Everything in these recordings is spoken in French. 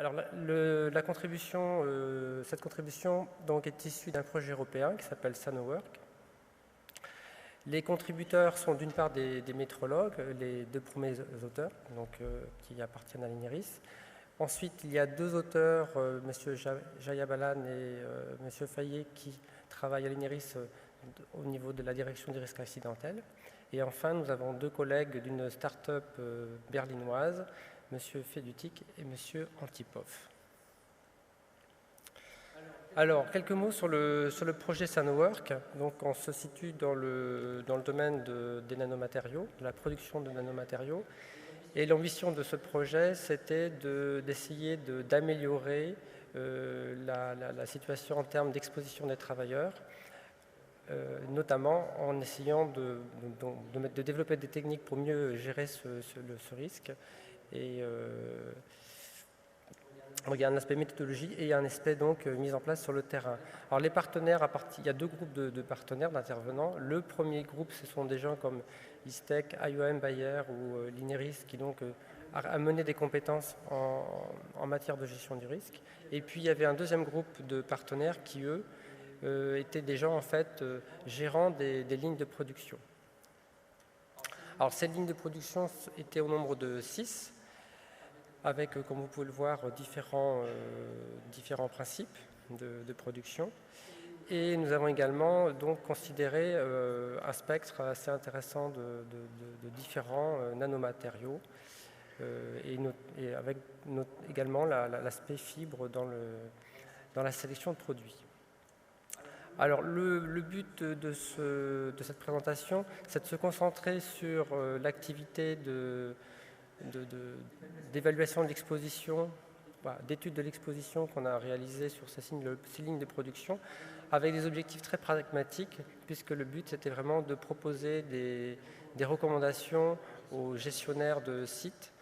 Alors, cette contribution donc, est issue d'un projet européen qui s'appelle SANOWORK. Les contributeurs sont d'une part des métrologues, les deux premiers auteurs donc, qui appartiennent à l'INERIS. Ensuite, il y a deux auteurs, M. Jayabalan et M. Fayet, qui travaillent à l'INERIS au niveau de la direction des risques accidentels. Et enfin, nous avons deux collègues d'une start-up berlinoise, M. Fedutic et M. Antipov. Alors, quelques mots sur le projet SANOWORK. Donc, on se situe dans le domaine des nanomatériaux, de la production de nanomatériaux. Et l'ambition de ce projet, c'était d'essayer d'améliorer la situation en termes d'exposition des travailleurs, notamment en essayant de développer des techniques pour mieux gérer ce risque. Et il y a un aspect méthodologie et un aspect donc mis en place sur le terrain. Alors les partenaires, il y a deux groupes de partenaires, d'intervenants. Le premier groupe, ce sont des gens comme ISTEC, IOM, Bayer ou l'INERIS qui donc a mené des compétences en matière de gestion du risque. Et puis il y avait un deuxième groupe de partenaires qui, eux, étaient des gens en fait gérant des lignes de production. Alors ces lignes de production étaient au nombre de 6, avec, comme vous pouvez le voir, différents principes de production. Et nous avons également donc considéré un spectre assez intéressant de différents nanomatériaux et avec également l'aspect fibre dans la sélection de produits. Alors le but de cette présentation, c'est de se concentrer sur l'activité d'évaluation de l'exposition, d'études de l'exposition qu'on a réalisées sur ces lignes de production, avec des objectifs très pragmatiques, puisque le but c'était vraiment de proposer des recommandations aux gestionnaires de sites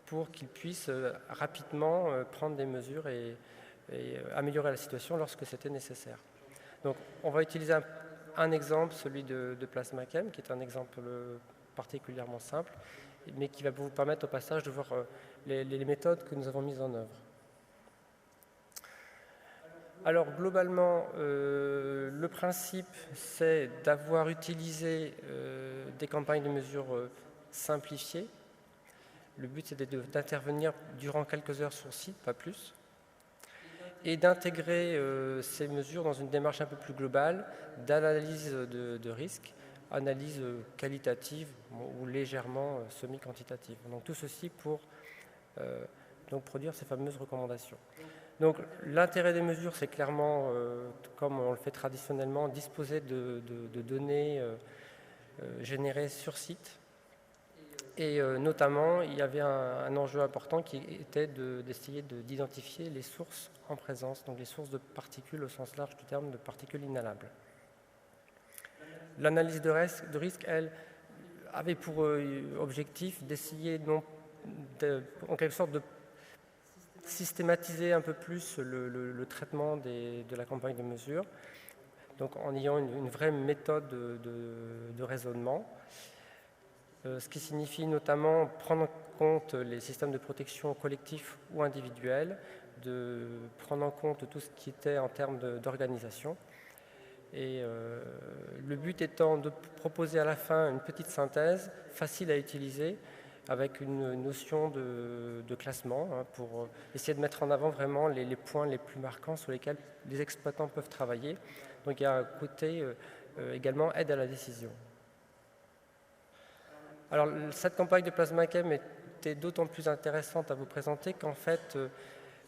pour qu'ils puissent rapidement prendre des mesures et améliorer la situation lorsque c'était nécessaire. Donc on va utiliser un exemple, celui de PlasmaChem, qui est un exemple particulièrement simple, mais qui va vous permettre au passage de voir les méthodes que nous avons mises en œuvre. Alors globalement, le principe, c'est d'avoir utilisé des campagnes de mesure simplifiées. Le but, c'est d'intervenir durant quelques heures sur site, pas plus, et d'intégrer ces mesures dans une démarche un peu plus globale d'analyse de risque, analyse qualitative ou légèrement semi-quantitative. Donc tout ceci pour donc produire ces fameuses recommandations. Donc l'intérêt des mesures, c'est clairement, comme on le fait traditionnellement, disposer de données générées sur site. Et notamment, il y avait un enjeu important qui était d'essayer d'identifier les sources en présence, donc les sources de particules au sens large du terme, de particules inhalables. L'analyse de risque, elle, avait pour objectif d'essayer en quelque sorte de systématiser un peu plus le traitement de la campagne de mesure, donc en ayant une vraie méthode de raisonnement. Ce qui signifie notamment prendre en compte les systèmes de protection collectifs ou individuels, de prendre en compte tout ce qui était en termes d'organisation. Et le but étant de proposer à la fin une petite synthèse facile à utiliser avec une notion de classement pour essayer de mettre en avant vraiment les points les plus marquants sur lesquels les exploitants peuvent travailler. Donc il y a un côté également aide à la décision. Alors, cette campagne de PlasmaChem était d'autant plus intéressante à vous présenter qu'en fait,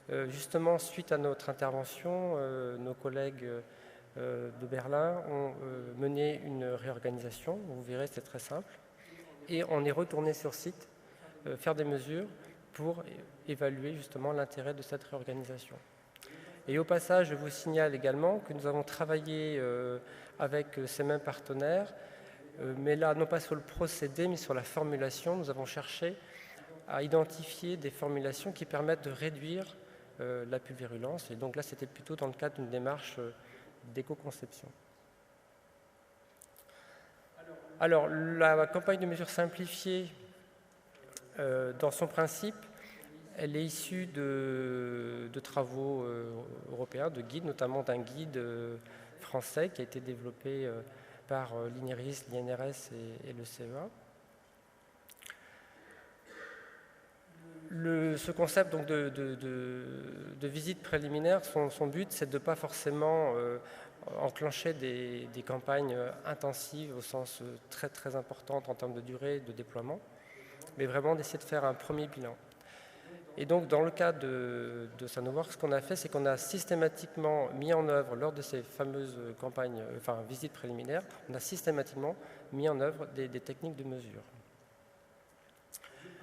justement, suite à notre intervention, nos collègues de Berlin ont mené une réorganisation. Vous verrez, c'est très simple. Et on est retourné sur site faire des mesures pour évaluer justement l'intérêt de cette réorganisation. Et au passage, je vous signale également que nous avons travaillé avec ces mêmes partenaires, mais là, non pas sur le procédé, mais sur la formulation. Nous avons cherché à identifier des formulations qui permettent de réduire la pulvérulence. Et donc là, c'était plutôt dans le cadre d'une démarche d'éco-conception. Alors, la campagne de mesure simplifiée, dans son principe, Elle est issue de travaux européens, de guides, notamment d'un guide français qui a été développé par l'INERIS, l'INRS et le CEA. Ce concept donc, de visite préliminaire, son but, c'est de ne pas forcément enclencher des campagnes intensives au sens très très important en termes de durée de déploiement, mais vraiment d'essayer de faire un premier bilan. Et donc, dans le cas de Sanoworks, ce qu'on a fait, c'est qu'on a systématiquement mis en œuvre, lors de ces fameuses campagnes, visites préliminaires, on a systématiquement mis en œuvre des techniques de mesure.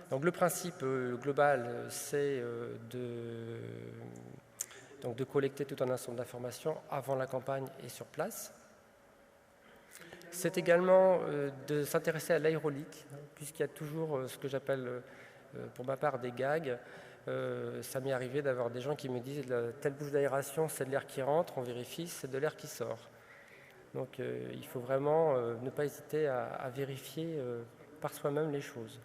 Donc, le principe global, c'est de collecter tout un ensemble d'informations avant la campagne et sur place. C'est également de s'intéresser à l'aérolique, puisqu'il y a toujours ce que j'appelle, pour ma part, des gags. Ça m'est arrivé d'avoir des gens qui me disent telle bouche d'aération, c'est de l'air qui rentre, on vérifie, c'est de l'air qui sort. Donc il faut vraiment ne pas hésiter à vérifier par soi-même les choses.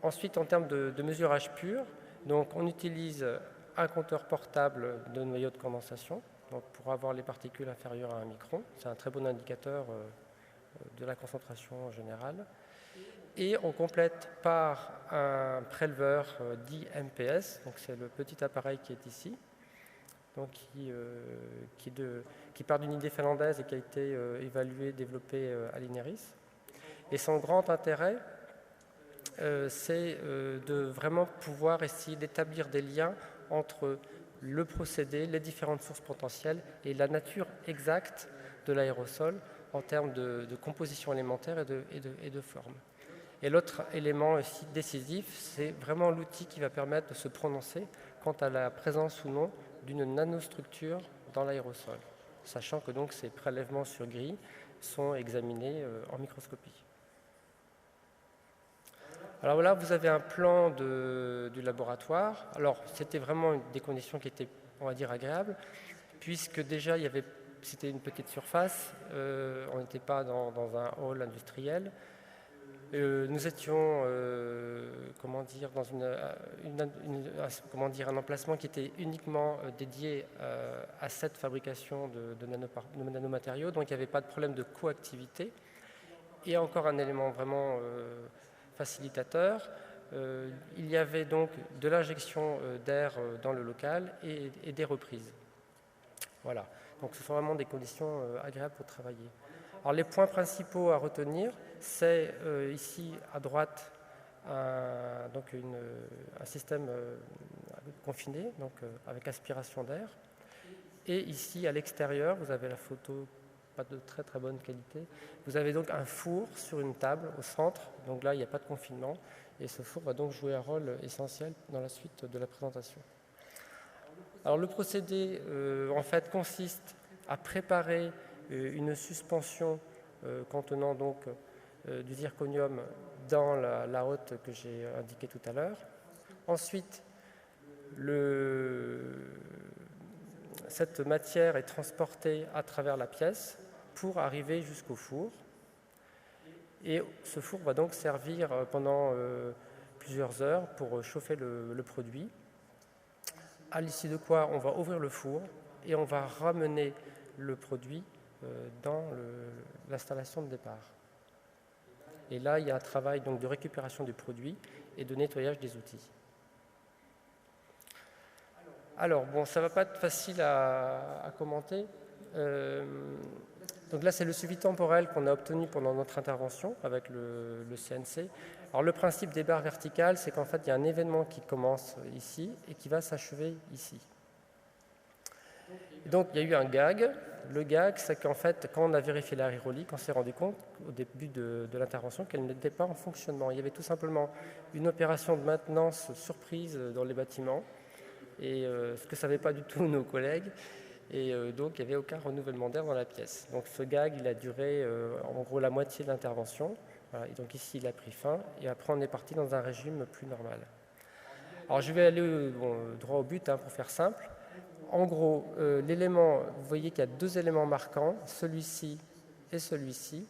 Ensuite, en termes de mesurage pur, donc on utilise un compteur portable de noyau de condensation, donc pour avoir les particules inférieures à 1 micron. C'est un très bon indicateur de la concentration générale. Et on complète par un préleveur dit MPS, donc c'est le petit appareil qui est ici, donc qui part d'une idée finlandaise et qui a été évaluée, développée à l'INERIS. Et son grand intérêt, c'est de vraiment pouvoir essayer d'établir des liens entre le procédé, les différentes sources potentielles et la nature exacte de l'aérosol en termes de composition élémentaire et de forme. Et l'autre élément aussi décisif, c'est vraiment l'outil qui va permettre de se prononcer quant à la présence ou non d'une nanostructure dans l'aérosol, sachant que donc ces prélèvements sur grille sont examinés en microscopie. Alors là, vous avez un plan du laboratoire. Alors, c'était vraiment des conditions qui étaient, on va dire, agréables, puisque déjà, c'était une petite surface, on n'était pas dans un hall industriel. Nous étions, dans un emplacement qui était uniquement dédié à cette fabrication de nanomatériaux, donc il n'y avait pas de problème de coactivité. Et encore un élément vraiment facilitateur, il y avait donc de l'injection d'air dans le local et des reprises. Voilà, donc ce sont vraiment des conditions agréables pour travailler. Alors les points principaux à retenir, c'est ici à droite un système confiné, donc avec aspiration d'air. Et ici à l'extérieur, vous avez la photo, pas de très très bonne qualité, vous avez donc un four sur une table au centre, donc là il n'y a pas de confinement, et ce four va donc jouer un rôle essentiel dans la suite de la présentation. Alors le procédé en fait consiste à préparer une suspension contenant donc du zirconium dans la hotte que j'ai indiquée tout à l'heure. Ensuite, cette matière est transportée à travers la pièce pour arriver jusqu'au four. Et ce four va donc servir pendant plusieurs heures pour chauffer le produit. À l'issue de quoi on va ouvrir le four et on va ramener le produit dans l'installation de départ. Et là, il y a un travail donc, de récupération du produit et de nettoyage des outils. Alors, bon, ça ne va pas être facile à commenter. Donc là, c'est le suivi temporel qu'on a obtenu pendant notre intervention avec le CNC. Alors, le principe des barres verticales, c'est qu'en fait, il y a un événement qui commence ici et qui va s'achever ici. Donc, il y a eu un gag. Le gag, c'est qu'en fait, quand on a vérifié l'aérolique, on s'est rendu compte au début de l'intervention qu'elle n'était pas en fonctionnement. Il y avait tout simplement une opération de maintenance surprise dans les bâtiments, et ce que ne savaient pas du tout nos collègues. Et donc, il n'y avait aucun renouvellement d'air dans la pièce. Donc, ce gag, il a duré en gros la moitié de l'intervention. Voilà. Et donc, ici, il a pris fin. Et après, on est parti dans un régime plus normal. Alors, je vais aller droit au but pour faire simple. En gros, l'élément, vous voyez qu'il y a deux éléments marquants, celui-ci et celui-ci.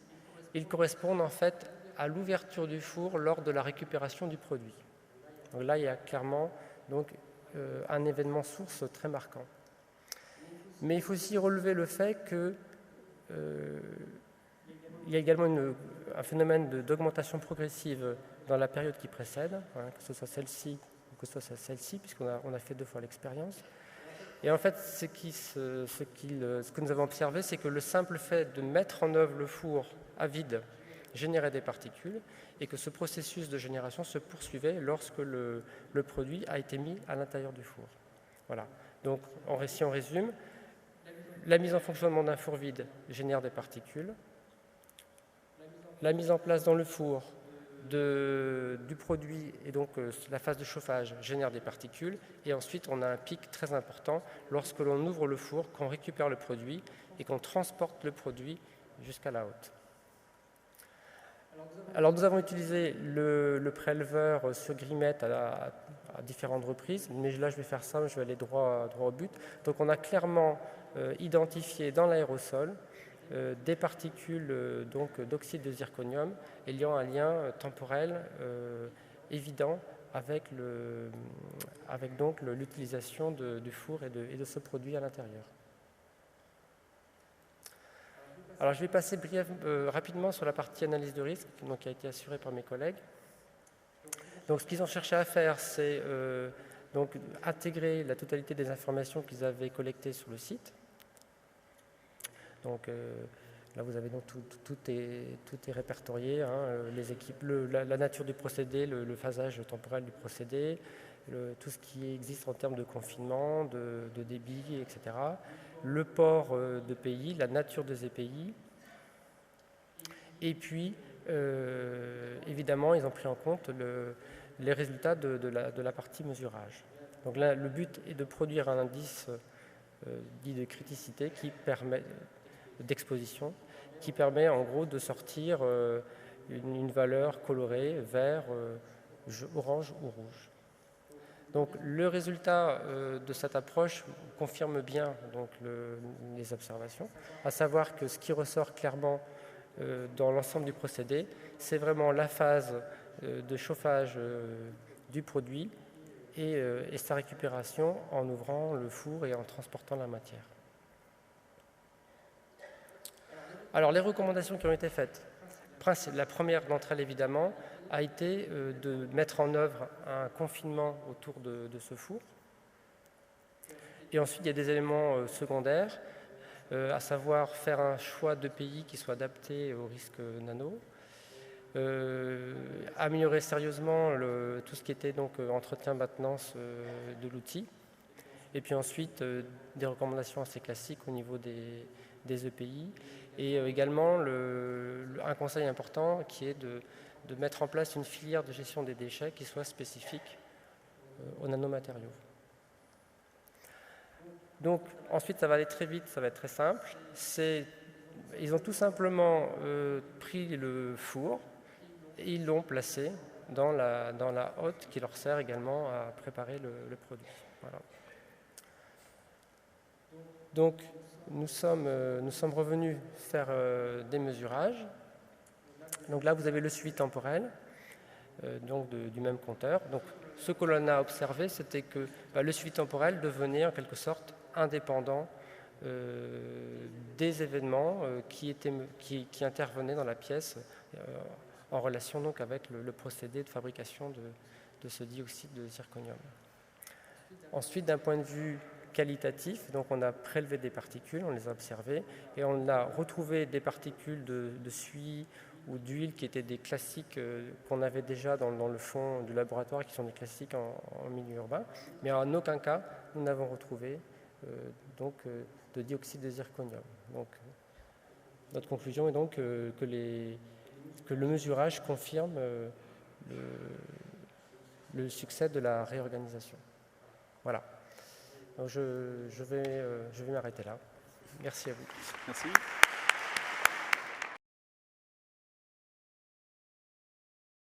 Ils correspondent en fait à l'ouverture du four lors de la récupération du produit. Donc là, il y a clairement donc, un événement source très marquant. Mais il faut aussi relever le fait que il y a également un phénomène d'augmentation progressive dans la période qui précède, hein, que ce soit celle-ci ou que ce soit celle-ci, puisqu'on a fait 2 fois l'expérience. Et en fait, ce que nous avons observé, c'est que le simple fait de mettre en œuvre le four à vide générait des particules et que ce processus de génération se poursuivait lorsque le produit a été mis à l'intérieur du four. Voilà. Donc, si on résume, la mise en fonctionnement d'un four vide génère des particules. La mise en place dans le four du produit et donc la phase de chauffage génère des particules. Et ensuite, on a un pic très important lorsque l'on ouvre le four, qu'on récupère le produit et qu'on transporte le produit jusqu'à la hotte. Alors, nous avons utilisé le préleveur sur grimette à différentes reprises, mais là, je vais faire simple, je vais aller droit au but. Donc, on a clairement identifié dans l'aérosol des particules d'oxyde de zirconium ayant un lien temporel évident avec l'utilisation du four et de ce produit à l'intérieur. Alors je vais passer rapidement sur la partie analyse de risque qui a été assurée par mes collègues. Donc ce qu'ils ont cherché à faire, c'est intégrer la totalité des informations qu'ils avaient collectées sur le site. Donc là, vous avez donc tout est répertorié, hein, les équipes, la nature du procédé, le phasage temporel du procédé, tout ce qui existe en termes de confinement, de débit, etc. Le port de pays, la nature des EPI. Et puis, évidemment, ils ont pris en compte les résultats de la partie mesurage. Donc là, le but est de produire un indice dit de criticité qui permet d'exposition, qui permet en gros de sortir une valeur colorée, vert, orange ou rouge. Donc le résultat de cette approche confirme bien donc, les observations, à savoir que ce qui ressort clairement dans l'ensemble du procédé, c'est vraiment la phase de chauffage du produit et sa récupération en ouvrant le four et en transportant la matière. Alors, les recommandations qui ont été faites, la première d'entre elles, évidemment, a été de mettre en œuvre un confinement autour de ce four. Et ensuite, il y a des éléments secondaires, à savoir faire un choix de pays qui soit adapté au risque nano, améliorer sérieusement tout ce qui était donc entretien, maintenance de l'outil, et puis ensuite des recommandations assez classiques au niveau des EPI, et également un conseil important qui est de mettre en place une filière de gestion des déchets qui soit spécifique aux nanomatériaux. Donc ensuite ça va aller très vite, ça va être très simple. Ils ont tout simplement pris le four et ils l'ont placé dans la hotte qui leur sert également à préparer le produit. Voilà. Donc nous sommes revenus faire des mesurages. Donc là vous avez le suivi temporel du même compteur. Donc ce que l'on a observé, c'était que le suivi temporel devenait en quelque sorte indépendant des événements qui intervenaient dans la pièce en relation donc avec le procédé de fabrication de ce dioxyde de zirconium. Ensuite, d'un point de vue qualitatif, donc on a prélevé des particules, on les a observées, et on a retrouvé des particules de suie ou d'huile qui étaient des classiques qu'on avait déjà dans le fond du laboratoire, qui sont des classiques en milieu urbain, mais en aucun cas nous n'avons retrouvé de dioxyde de zirconium. Donc, notre conclusion est donc que le mesurage confirme le succès de la réorganisation. Voilà. Donc je vais m'arrêter là. Merci à vous. Merci.